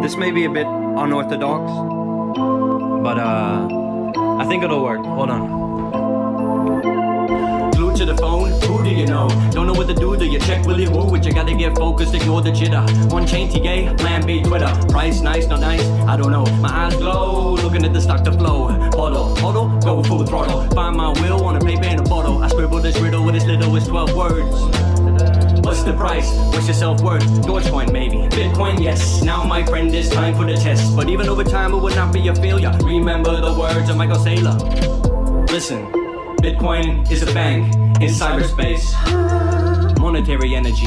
This may be a bit unorthodox, but I think it'll work. Hold on. Glued to the phone, who do you know? Don't know what to do you check Willie who? But you gotta get focused, ignore the jitter. One chain TA, plan B, Twitter. Price nice, not nice, I don't know. My eyes glow, looking at the stock to flow. Huddle, go full throttle. Find my will on a paper and a bottle. I scribble this riddle with as little as 12 words. What's the price? What's your self-worth? Dogecoin maybe, Bitcoin yes. Now my friend, it's time for the test. But even over time it would not be a failure. Remember the words of Michael Saylor. Listen, Bitcoin is a bank in cyberspace. Monetary energy,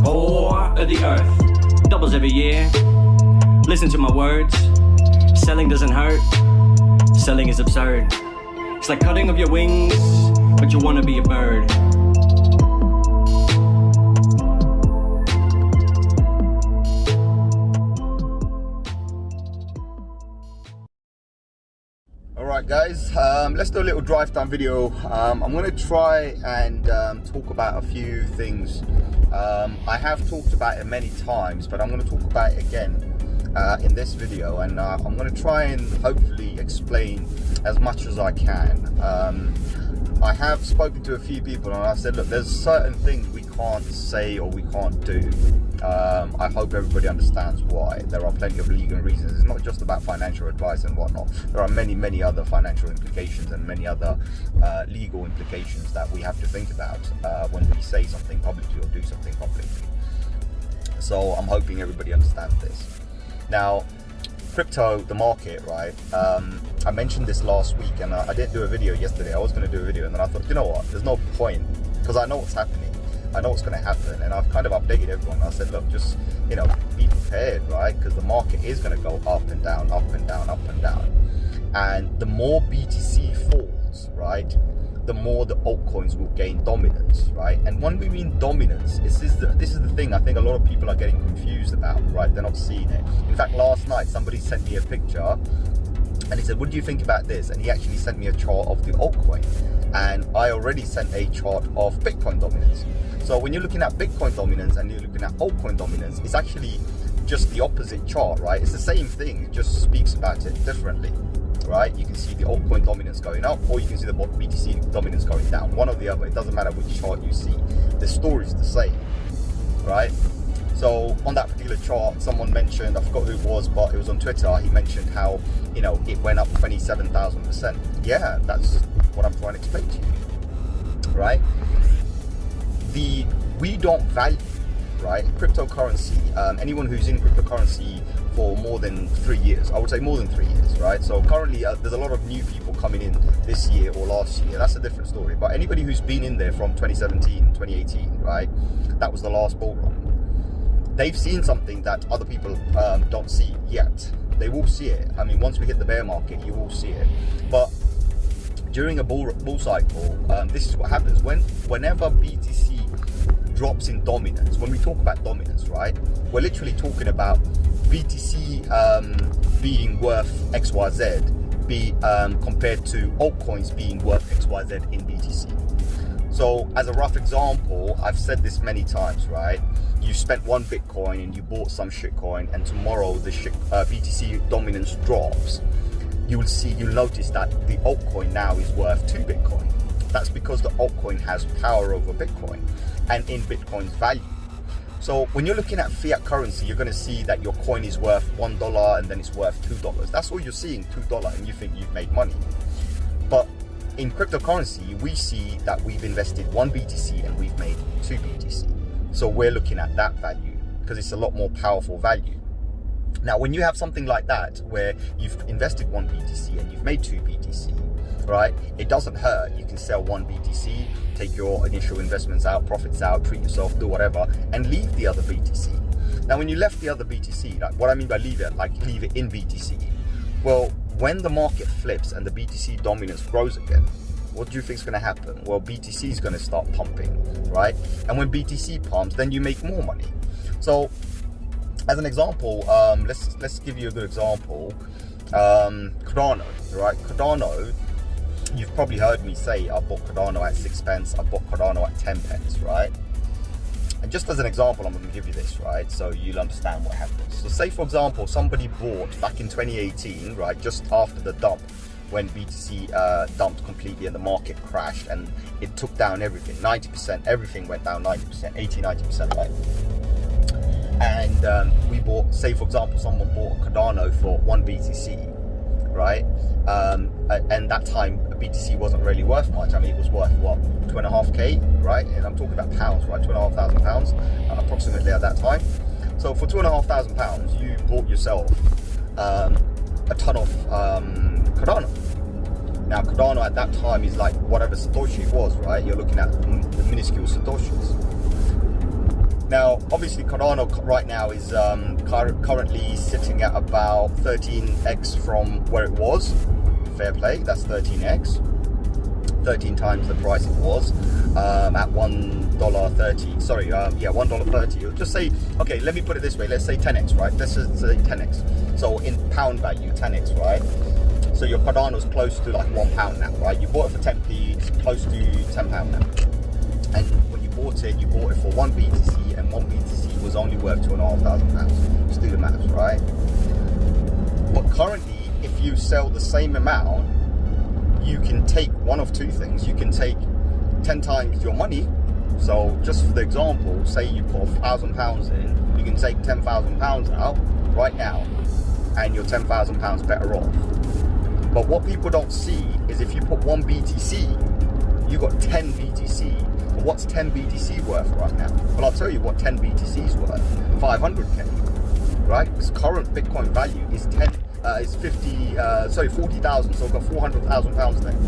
core of the earth. Doubles every year. Listen to my words. Selling doesn't hurt. Selling is absurd. It's like cutting off your wings, but you wanna be a bird. Alright guys, let's do a little drive time video. I'm going to try and talk about a few things. I have talked about it many times, but I'm going to talk about it again in this video, and I'm going to try and hopefully explain as much as I can. I have spoken to a few people and I've said, look, there's certain things we can't say or we can't do. I hope everybody understands why. There are plenty of legal reasons. It's not just about financial advice and whatnot. There are many other financial implications and many other legal implications that we have to think about when we say something publicly or do something publicly. So I'm hoping everybody understands this. Now, crypto, the market, right? I mentioned this last week and I didn't do a video yesterday. I was going to do a video and then I thought, you know what, there's no point, because I know what's happening. I know what's going to happen, and I've kind of updated everyone. I said, look, just, you know, be prepared, right? Because the market is going to go up and down, up and down, up and down. And the more BTC falls, right, the more the altcoins will gain dominance, right? And when we mean dominance, this is the thing I think a lot of people are getting confused about, right? They're not seeing it. In fact, last night somebody sent me a picture and he said, what do you think about this? And he actually sent me a chart of the altcoin, and I already sent a chart of Bitcoin dominance. So when you're looking at Bitcoin dominance and you're looking at altcoin dominance, it's actually just the opposite chart, right? It's the same thing, it just speaks about it differently, right? You can see the altcoin dominance going up, or you can see the BTC dominance going down. One or the other, it doesn't matter which chart you see. The story is the same, right? So on that particular chart, someone mentioned, I forgot who it was, but it was on Twitter, he mentioned how, you know, it went up 27,000%. Yeah, that's what I'm trying to explain to you, right? We don't value, right, cryptocurrency. Anyone who's in cryptocurrency for more than 3 years, I would say more than 3 years, right? So currently there's a lot of new people coming in this year or last year. That's a different story. But anybody who's been in there from 2017, 2018, right, that was the last bull run. They've seen something that other people don't see yet. They will see it. I mean, once we hit the bear market, you will see it. But during a bull cycle, this is what happens. Whenever BTC drops in dominance, when we talk about dominance, right, we're literally talking about BTC being worth XYZ compared to altcoins being worth XYZ in BTC. So as a rough example, I've said this many times, right? You spent 1 Bitcoin and you bought some shitcoin, and tomorrow the BTC dominance drops. You'll notice that the altcoin now is worth 2 Bitcoin. That's because the altcoin has power over Bitcoin and in Bitcoin's value. So when you're looking at fiat currency, you're going to see that your coin is worth $1 and then it's worth $2. That's all you're seeing, $2, and you think you've made money. But in cryptocurrency, we see that we've invested 1 BTC and we've made 2 BTC. So we're looking at that value because it's a lot more powerful value. Now, when you have something like that, where you've invested 1 BTC and you've made 2 BTC, right, it doesn't hurt. You can sell 1 BTC, take your initial investments out, profits out, treat yourself, do whatever, and leave the other BTC. Now, when you left the other BTC, like what I mean by leave it, like leave it in BTC. Well, when the market flips and the BTC dominance grows again, what do you think is going to happen? Well, BTC is going to start pumping, right? And when BTC pumps, then you make more money. So, as an example, let's give you a good example. Cardano, right? Cardano, you've probably heard me say I bought Cardano at 6 pence, I bought Cardano at 10 pence, right? And just as an example, I'm going to give you this, right? So you'll understand what happens. So say, for example, somebody bought back in 2018, right? Just after the dump, when BTC dumped completely and the market crashed and it took down everything, 90%, everything went down 90%, 90%, right? And we bought, say, for example, someone bought a Cardano for 1 BTC, right? And that time BTC wasn't really worth much. I mean, it was worth what, 2.5k, right? And I'm talking about pounds, right? £2,500 approximately at that time. So for £2,500, you bought yourself a ton of Cardano. Now Cardano at that time is like whatever Satoshi it was, right? You're looking at the minuscule Satoshis. Now, obviously, Cardano right now is currently sitting at about 13x from where it was. Fair play, that's 13x. 13 times the price it was at $1.30. Sorry, yeah, $1.30. Just say, okay, let me put it this way. Let's say 10x, right? Let's just say 10x. So in pound value, 10x, right? So your Cardano is close to like £1 now, right? You bought it for 10p, it's close to £10 now. And when you bought it for 1 BTC, and 1 BTC was only worth £2,500. Just do the maths, right? But currently, if you sell the same amount, you can take one of two things. You can take 10 times your money. So just for the example, say you put £1,000 in, you can take £10,000 out right now, and you're £10,000 better off. But what people don't see is if you put 1 BTC, you got 10 BTC. But what's 10 BTC worth right now? Well, I'll tell you what 10 BTC is worth. 500k, right? Because current Bitcoin value is 40,000. So we've got £400,000 there.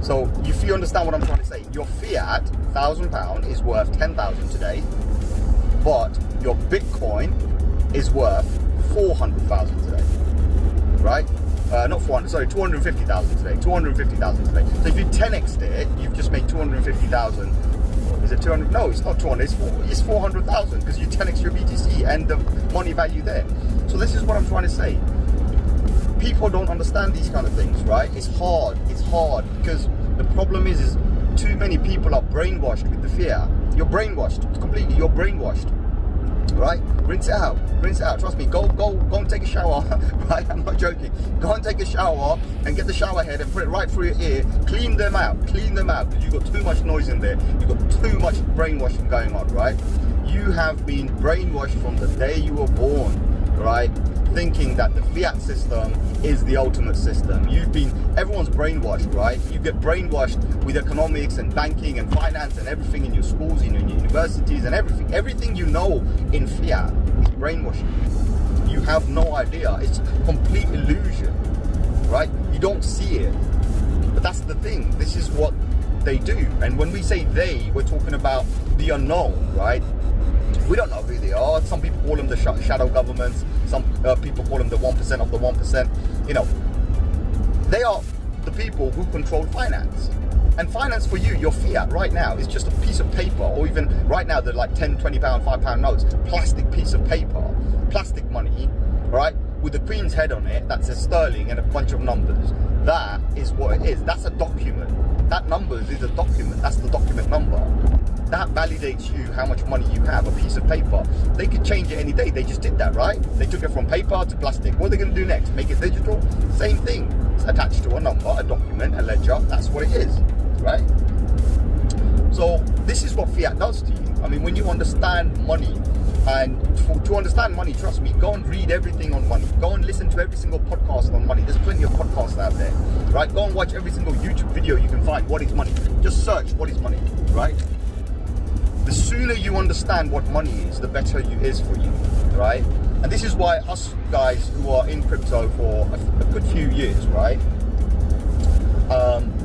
So if you understand what I'm trying to say, your fiat £1,000 is worth 10,000 today, but your Bitcoin is worth 400,000 today, right? Not 400, sorry, 250,000 today, 250,000 today. So if you 10x'd it, you've just made 250,000. Is it 200? No, it's not 200, it's 400,000 because you 10x your BTC and the money value there. So this is what I'm trying to say. People don't understand these kind of things, right? It's hard because the problem is too many people are brainwashed with the fear. You're brainwashed, completely, you're brainwashed. Right? Rinse it out. Trust me. Go and take a shower. Right? I'm not joking. Go and take a shower and get the shower head and put it right through your ear. Clean them out. Because you've got too much noise in there. You've got too much brainwashing going on, right? You have been brainwashed from the day you were born, right? Thinking that the fiat system is the ultimate system. Everyone's brainwashed, right? You get brainwashed with economics and banking and finance and everything in your schools, in your universities and everything. Everything you know in fiat is brainwashing. You have no idea. It's a complete illusion, right? You don't see it. But that's the thing. This is what they do. And when we say they, we're talking about the unknown, right? We don't know who they are. Some people call them the shadow governments. Some people call them the 1% of the 1%. You know, they are the people who control finance. And finance for you, your fiat right now is just a piece of paper, or even right now they're like 10, 20 pound, £5 notes, plastic piece of paper, plastic money, right? With the Queen's head on it, that says sterling and a bunch of numbers. That is what it is. That's a document. That numbers is a document. That's the document number. That validates you how much money you have, a piece of paper. They could change it any day. They just did that, right? They took it from paper to plastic. What are they going to do next? Make it digital? Same thing. It's attached to a number, a document, a ledger. That's what it is, right? So this is what fiat does to you. I mean, when you understand money, and to understand money, trust me, go and read everything on money. Go and listen to every single podcast on money. There's plenty of podcasts out there, right? Go and watch every single YouTube video you can find. What is money? Just search what is money, right? The sooner you understand what money is, the better it is for you, right? And this is why us guys who are in crypto for a good few years, right?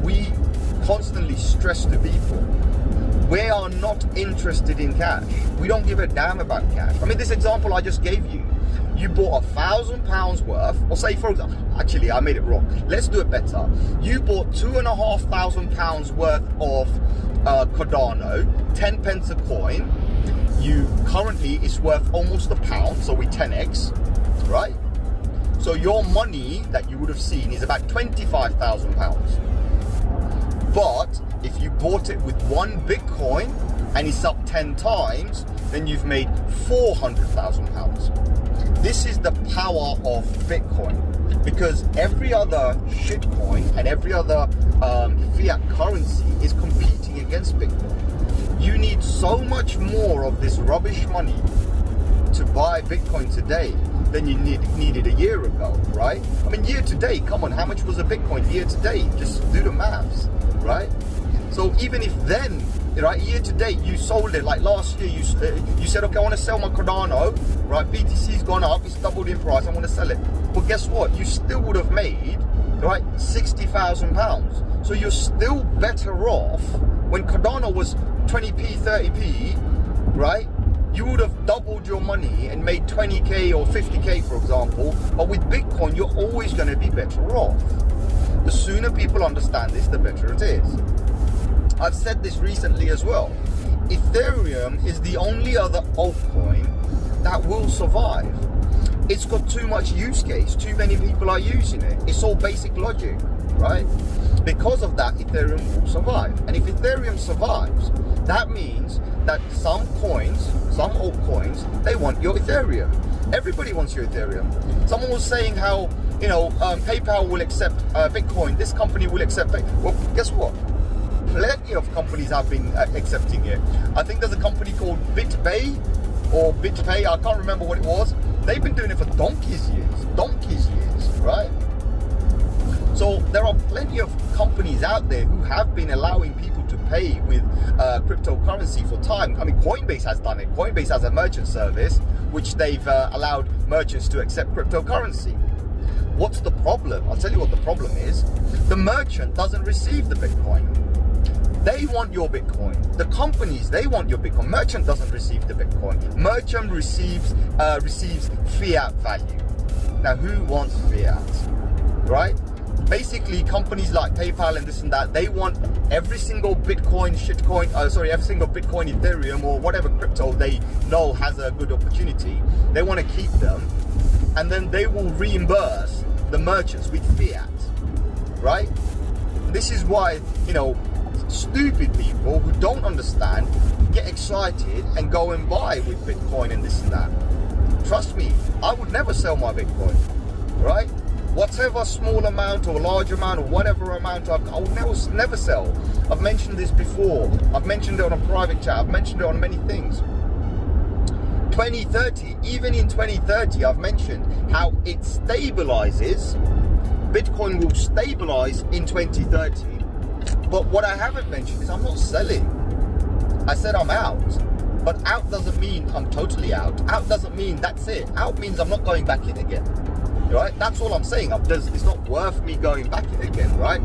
We constantly stress to people, we are not interested in cash. We don't give a damn about cash. I mean, this example I just gave you, you bought £1,000 worth, or say for example, actually I made it wrong. Let's do it better. You bought £2,500 worth of Cardano, 10 pence a coin. You currently is worth almost £1, so we 10x, right? So your money that you would have seen is about £25,000. But if you bought it with 1 Bitcoin, and it's up 10 times, then you've made £400,000. This is the power of Bitcoin, because every other shitcoin and every other fiat currency is competing against Bitcoin. You need so much more of this rubbish money to buy Bitcoin today than you needed a year ago, right? I mean, year to date, come on, how much was a Bitcoin year to date? Just do the maths, right? So even if then, right, year to date, you sold it, like last year, you said, okay, I want to sell my Cardano, right? BTC's gone up, it's doubled in price, I want to sell it. Well, guess what? You still would have made, right, £60,000. So you're still better off when Cardano was 20p, 30p, right? You would have doubled your money and made 20k or 50k, for example. But with Bitcoin, you're always going to be better off. The sooner people understand this, the better it is. I've said this recently as well. Ethereum is the only other altcoin that will survive. It's got too much use case. Too many people are using it. It's all basic logic, right? Because of that, Ethereum will survive. And if Ethereum survives, that means that some coins, some altcoins, they want your Ethereum. Everybody wants your Ethereum. Someone was saying how, you know, PayPal will accept Bitcoin. This company will accept Bitcoin. Well, guess what? Plenty of companies have been accepting it. I think there's a company called BitPay or BitPay. I can't remember what it was. They've been doing it for donkey's years, right? So there are plenty of companies out there who have been allowing people to pay with cryptocurrency for time. I mean, Coinbase has done it. Coinbase has a merchant service which they've allowed merchants to accept cryptocurrency. What's the problem? I'll tell you what the problem is. The merchant doesn't receive the Bitcoin. They want your Bitcoin. The companies, they want your Bitcoin. Merchant doesn't receive the Bitcoin. Merchant receives fiat value. Now, who wants fiat, right? Basically, companies like PayPal and this and that, they want every single Bitcoin, every single Bitcoin, Ethereum, or whatever crypto they know has a good opportunity. They want to keep them, and then they will reimburse the merchants with fiat, right? This is why, you know, stupid people who don't understand get excited and go and buy with Bitcoin and this and that. Trust me, I would never sell my Bitcoin, right? Whatever small amount or large amount or whatever amount, I will never sell. I've mentioned this before. I've mentioned it on a private chat. I've mentioned it on many things. 2030, even in 2030, I've mentioned how it stabilizes. Bitcoin will stabilize in 2030. But what I haven't mentioned is I'm not selling. I said I'm out. But out doesn't mean I'm totally out. Out doesn't mean that's it. Out means I'm not going back in again. Right? That's all I'm saying. It's not worth me going back in again, right?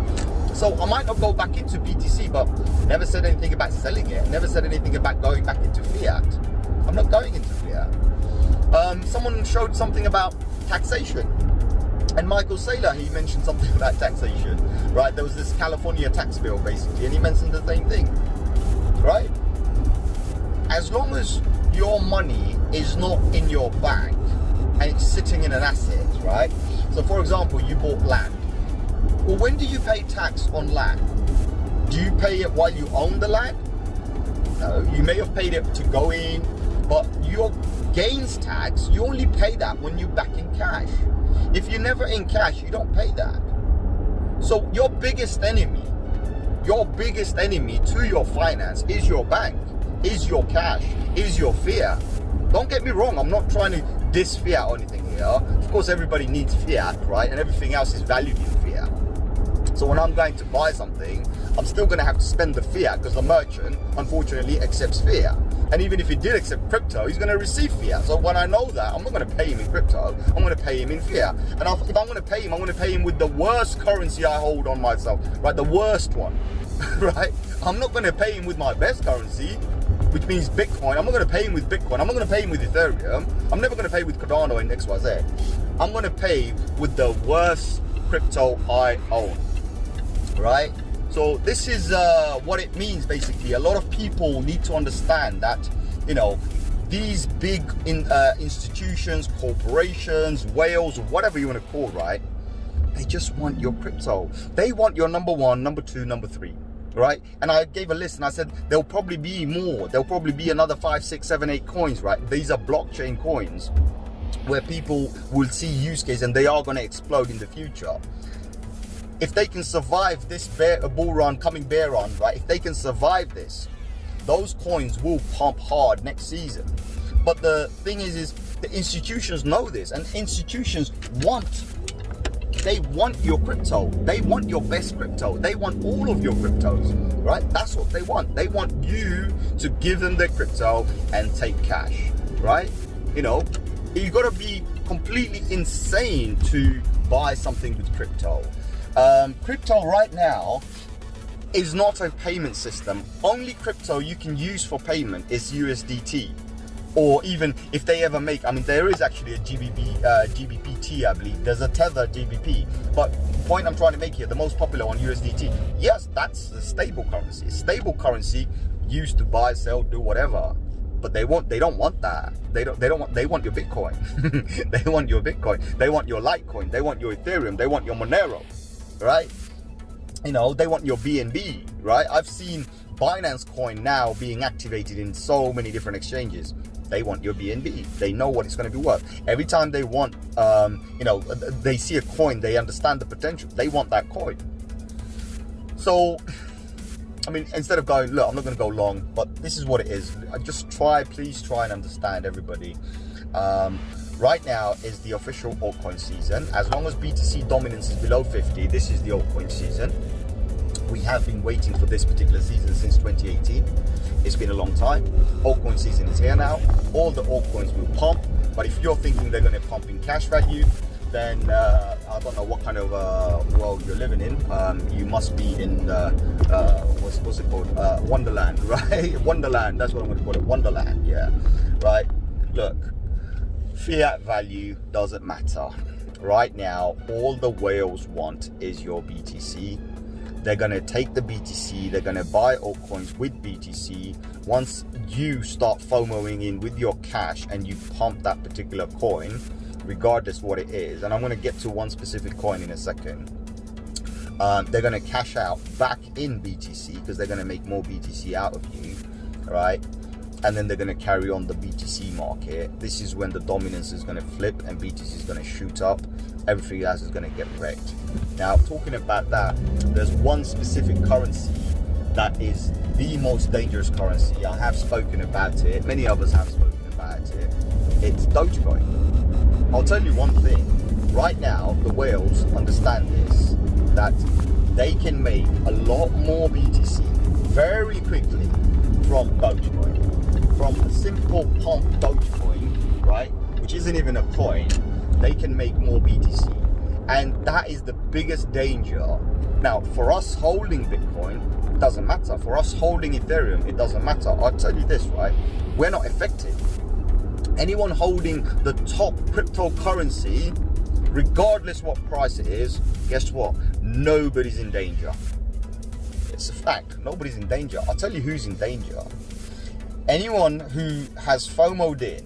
So I might not go back into BTC, but never said anything about selling it. Never said anything about going back into fiat. I'm not going into fiat. Someone showed something about taxation. And Michael Saylor, he mentioned something about taxation, right? There was this California tax bill, basically, and he mentioned the same thing, right? As long as your money is not in your bank and it's sitting in an asset, right? So, for example, you bought land. Well, when do you pay tax on land? Do you pay it while you own the land? No, you may have paid it to go in, but your gains tax, you only pay that when you're back in cash. If you're never in cash, you don't pay that. So your biggest enemy to your finance is your bank, is your cash, is your fiat. Don't get me wrong, I'm not trying to diss fiat or anything here. Of course, everybody needs fiat, right? And everything else is valued in fiat. So when I'm going to buy something, I'm still going to have to spend the fiat because the merchant, unfortunately, accepts fiat. And even if he did accept crypto, he's going to receive fiat. So when I know that, I'm not going to pay him in crypto. I'm going to pay him in fiat. And if I'm going to pay him, I'm going to pay him with the worst currency I hold on myself, right? The worst one, right? I'm not going to pay him with my best currency, which means Bitcoin. I'm not going to pay him with Bitcoin. I'm not going to pay him with Ethereum. I'm never going to pay with Cardano and XYZ. I'm going to pay with the worst crypto I own, right? So this is what it means, basically. A lot of people need to understand that, you know, these big institutions, corporations, whales, whatever you want to call, right? They just want your crypto. They want your number one, number two, number three. right? And I gave a list and I said there'll probably be more. There'll probably be another 5, 6, 7, 8 coins, right? These are blockchain coins where people will see use case and they are going to explode in the future. If they can survive this bull run, coming bear run, right? If they can survive this, those coins will pump hard next season. But the thing is the institutions know this, and institutions want your crypto. They want your best crypto. They want all of your cryptos, right? That's what they want. They want you to give them their crypto and take cash, right? You know, you got to be completely insane to buy something with crypto. Crypto right now is not a payment system. Only crypto you can use for payment is USDT. Or even if they ever make, I mean, there is actually a GBPT, I believe. There's a Tether GBP. But the point I'm trying to make here, the most popular one, USDT. Yes, that's the stable currency. Stable currency used to buy, sell, do whatever. But they don't want that. They want your Bitcoin. They want your Bitcoin. They want your Litecoin. They want your Ethereum. They want your Monero, right? You know, they want your BNB, right? I've seen Binance coin now being activated in so many different exchanges. They want your BNB. They know what it's going to be worth. Every time they want, you know, they see a coin, they understand the potential. They want that coin. So, I mean, instead of going, look, I'm not going to go long, but this is what it is. Please try and understand, everybody. Right now is the official altcoin season. As long as BTC dominance is below 50, this is the altcoin season. We have been waiting for this particular season since 2018. It's been a long time. Altcoin season is here now. All the altcoins will pump, but if you're thinking they're going to pump in cash value, then I don't know what kind of world you're living in. You must be in what's it called? Wonderland, right? Wonderland. That's what I'm going to call it. Wonderland. Yeah, right. Look, fiat value doesn't matter. Right now, all the whales want is your BTC. They're going to take the BTC, they're going to buy altcoins with BTC. Once you start FOMOing in with your cash and you pump that particular coin, regardless what it is, and I'm going to get to one specific coin in a second, they're going to cash out back in BTC because they're going to make more BTC out of you, right? And then they're going to carry on the BTC market. This is when the dominance is going to flip and BTC is going to shoot up. Everything else is going to get wrecked. Now, talking about that, there's one specific currency that is the most dangerous currency. I have spoken about it. Many others have spoken about it. It's Dogecoin. I'll tell you one thing. Right now, the whales understand this, that they can make a lot more BTC very quickly from Dogecoin. From a simple pump Dogecoin, right, which isn't even a coin, they can make more BTC. And that is the biggest danger. Now, for us holding Bitcoin, it doesn't matter. For us holding Ethereum, it doesn't matter. I'll tell you this, right? We're not affected. Anyone holding the top cryptocurrency, regardless what price it is, guess what? Nobody's in danger. It's a fact. Nobody's in danger. I'll tell you who's in danger. Anyone who has FOMO'd in,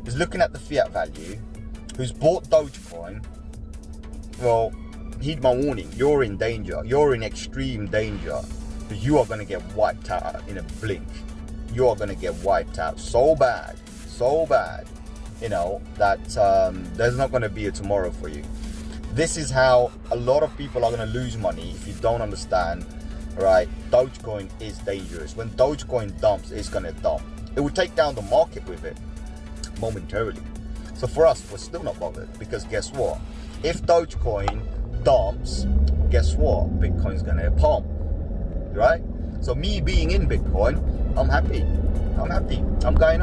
is looking at the fiat value, who's bought Dogecoin, well, heed my warning, you're in danger. You're in extreme danger because you are going to get wiped out in a blink. You are going to get wiped out so bad, you know, that there's not going to be a tomorrow for you. This is how a lot of people are going to lose money if you don't understand. Right, Dogecoin is dangerous. When Dogecoin dumps, it's going to dump. It will take down the market with it momentarily. So for us, we're still not bothered because guess what? If Dogecoin dumps, guess what? Bitcoin's going to pump, right? So me being in Bitcoin, I'm happy. I'm going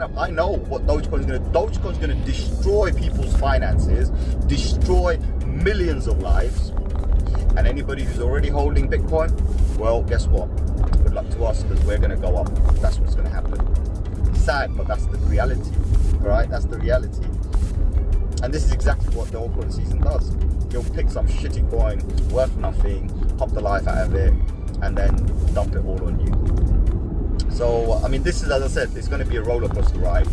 up. I know what Dogecoin's going to do. Dogecoin's going to destroy people's finances, destroy millions of lives. And anybody who's already holding Bitcoin, well, guess what? Good luck to us because we're going to go up. That's what's going to happen. Sad, but that's the reality, right? That's the reality. And this is exactly what the altcoin season does. You'll pick some shitty coin, worth nothing, pop the life out of it, and then dump it all on you. So, I mean, this is, as I said, it's going to be a roller coaster ride.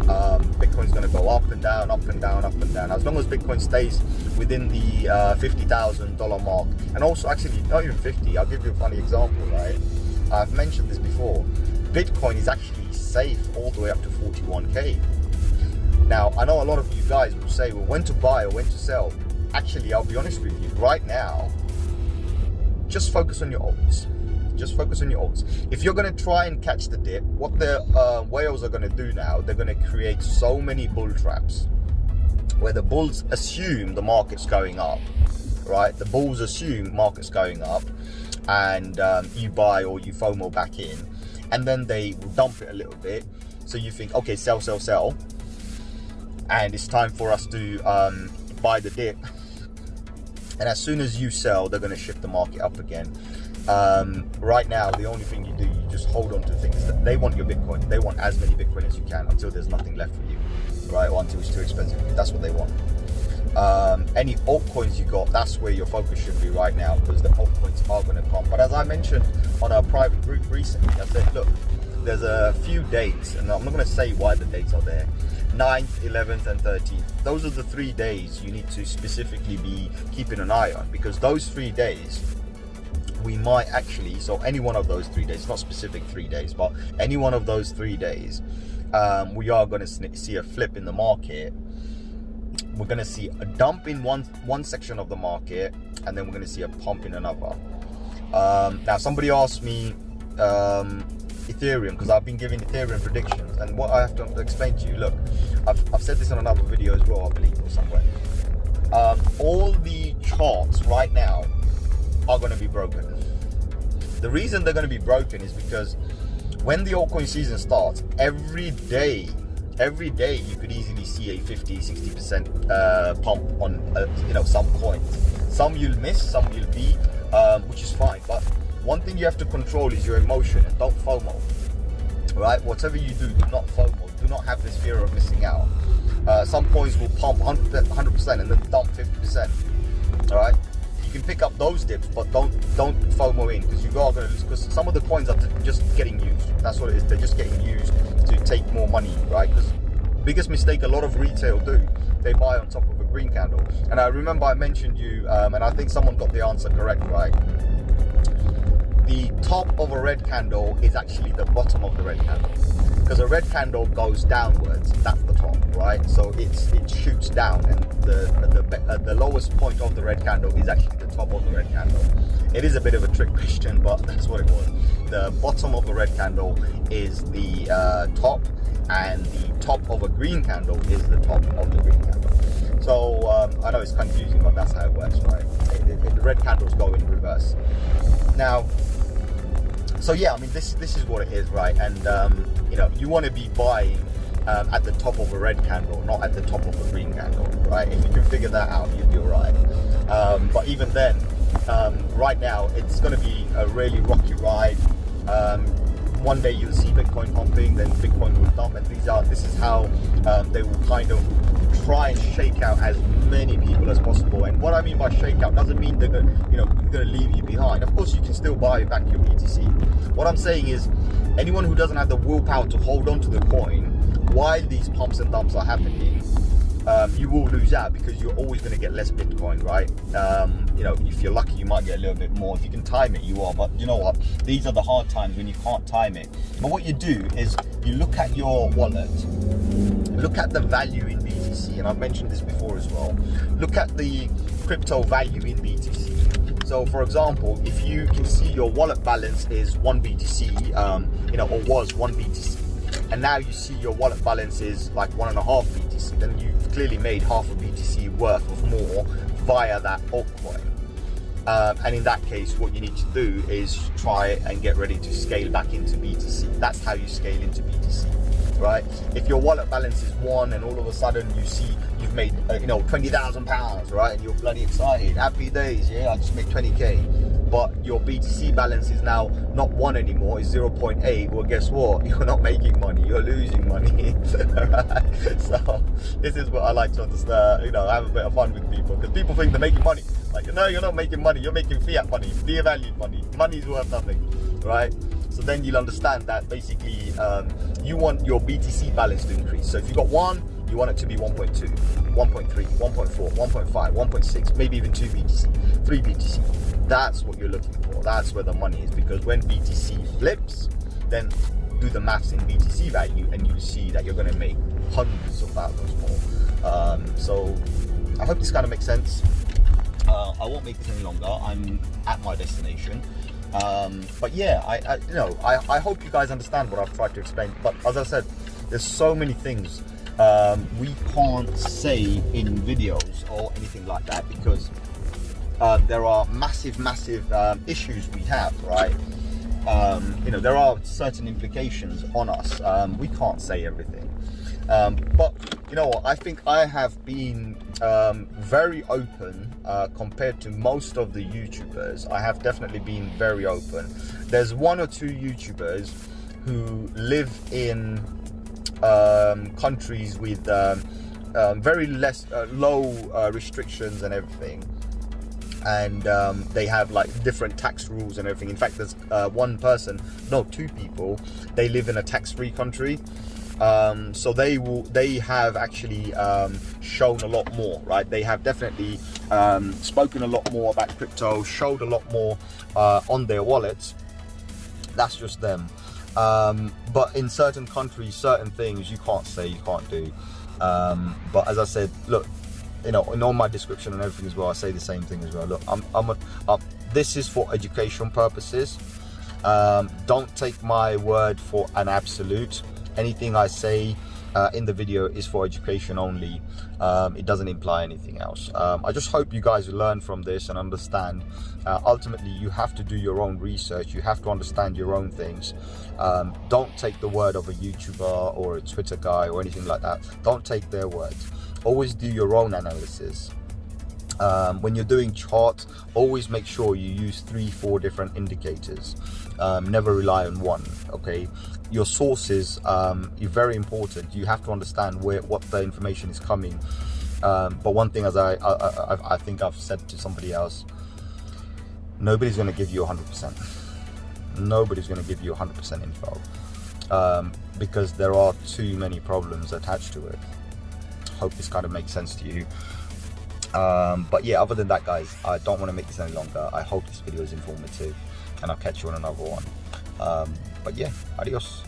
Bitcoin's going to go up and down, up and down, up and down. As long as Bitcoin stays within the $50,000 mark, and also actually not even 50. I'll give you a funny example, right? I've mentioned this before. Bitcoin is actually safe all the way up to 41k. Now, I know a lot of you guys will say, well, when to buy or when to sell. Actually, I'll be honest with you, right now, just focus on your alts. Just focus on your alts. If you're going to try and catch the dip, what the whales are going to do now, they're going to create so many bull traps where the bulls assume the market's going up, right? The bulls assume market's going up, and you buy or you FOMO back in, and then they will dump it a little bit. So you think, okay, sell, sell, sell. And it's time for us to buy the dip. And as soon as you sell, they're going to shift the market up again. Right now, the only thing you do, you just hold on to things that they want your Bitcoin. They want as many Bitcoin as you can until there's nothing left for you, right? Or until it's too expensive. That's what they want. Any altcoins you got, that's where your focus should be right now, because the altcoins are going to pump. But as I mentioned on our private group recently, I said, look, there's a few dates, and I'm not going to say why the dates are there. 9th, 11th, and 13th. Those are the 3 days you need to specifically be keeping an eye on, because those 3 days, we might actually, so any one of those 3 days, not specific 3 days, but any one of those 3 days, we are going to see a flip in the market. We're going to see a dump in one section of the market, and then we're going to see a pump in another. Now, somebody asked me Ethereum, because I've been giving Ethereum predictions, and what I have to explain to you, look, I've said this on another video as well, I believe, or somewhere. All the charts right now are going to be broken. The reason they're going to be broken is because when the altcoin season starts, every day you could easily see a 50-60% pump on some coins. Some you'll miss, some you'll beat, which is fine. But one thing you have to control is your emotion, and don't FOMO. Right? Whatever you do not FOMO. Do not have this fear of missing out. Some coins will pump 100% and then dump 50%. All right? You can pick up those dips, but don't FOMO in, because you are going to lose. Because some of the coins are just getting used. That's what it is. They're just getting used to take more money, right? Because biggest mistake a lot of retail do, they buy on top of a green candle. And I remember I mentioned you, and I think someone got the answer correct, right? The top of a red candle is actually the bottom of the red candle, because a red candle goes downwards. That's the top, right? So it shoots down, and the lowest point of the red candle is actually the top of the red candle. It is a bit of a trick question, but that's what it was. The bottom of a red candle is the top, and the top of a green candle is the top of the green candle. So I know it's confusing, but that's how it works, right? The red candles go in reverse. Now, so yeah, I mean, this is what it is, right? And you want to be buying at the top of a red candle, not at the top of a green candle, right? If you can figure that out, you'll be right. But even then, right now, it's going to be a really rocky ride. One day you'll see Bitcoin pumping, then Bitcoin will dump, and this is how they will kind of try and shake out as many people as possible. And what I mean by shake out doesn't mean they're going to leave you behind. Of course, you can still buy back your BTC. What I'm saying is, anyone who doesn't have the willpower to hold on to the coin while these pumps and dumps are happening, you will lose out, because you're always going to get less Bitcoin, right? If you're lucky, you might get a little bit more. If you can time it, you are. But you know what? These are the hard times when you can't time it. But what you do is you look at your wallet, look at the value in BTC, and I've mentioned this before as well. Look at the crypto value in BTC. So, for example, if you can see your wallet balance is 1 BTC, or was 1 BTC, and now you see your wallet balance is like 1.5 BTC, then you've clearly made half a BTC worth of more via that altcoin. And in that case, what you need to do is try and get ready to scale back into BTC. That's how you scale into BTC, right? If your wallet balance is 1 and all of a sudden you see you've made £20,000, right? And you're bloody excited, happy days, yeah, I just made 20k. But your BTC balance is now not 1 anymore, it's 0.8. Well, guess what? You're not making money, you're losing money. Right? So this is what I like to understand, have a bit of fun with people, because people think they're making money. Like, you know, you're not making money, you're making fiat money, devalued money. Money's worth nothing, right? So then you'll understand that basically you want your BTC balance to increase. So if you got 1, you want it to be 1.2, 1.3, 1.4, 1.5, 1.6, maybe even 2 BTC, 3 BTC. That's what you're looking for. That's where the money is, because when BTC flips, then do the maths in BTC value and you see that you're going to make hundreds of thousands more. So I hope this kind of makes sense. I won't make this any longer. I'm at my destination. But yeah, I hope you guys understand what I've tried to explain. But as I said, there's so many things we can't say in videos or anything like that, because there are massive issues we have, right? There are certain implications on us. We can't say everything. But you know what, I think I have been very open compared to most of the YouTubers. I have definitely been very open. There's 1 or 2 YouTubers who live in countries with very low restrictions and everything, and they have like different tax rules and everything. In fact, there's 2 people, they live in a tax-free country. So they have actually shown a lot more, right? They have definitely spoken a lot more about crypto, showed a lot more on their wallets. That's just them. But in certain countries, certain things you can't say, you can't do. But as I said, look, in all my description and everything as well, I say the same thing as well. Look, this is for education purposes. Don't take my word for an absolute. Anything I say in the video is for education only. It doesn't imply anything else. I just hope you guys learn from this and understand. Ultimately, you have to do your own research. You have to understand your own things. Don't take the word of a YouTuber or a Twitter guy or anything like that. Don't take their words. Always do your own analysis. When you're doing charts, always make sure you use 3-4 different indicators. Never rely on one, okay? Your sources are very important. You have to understand what the information is coming. But one thing, as I think I've said to somebody else, nobody's going to give you 100%. Nobody's going to give you 100% info, because there are too many problems attached to it. Hope this kind of makes sense to you. But yeah, other than that, guys, I don't want to make this any longer. I hope this video is informative, and I'll catch you on another one. But yeah, adios.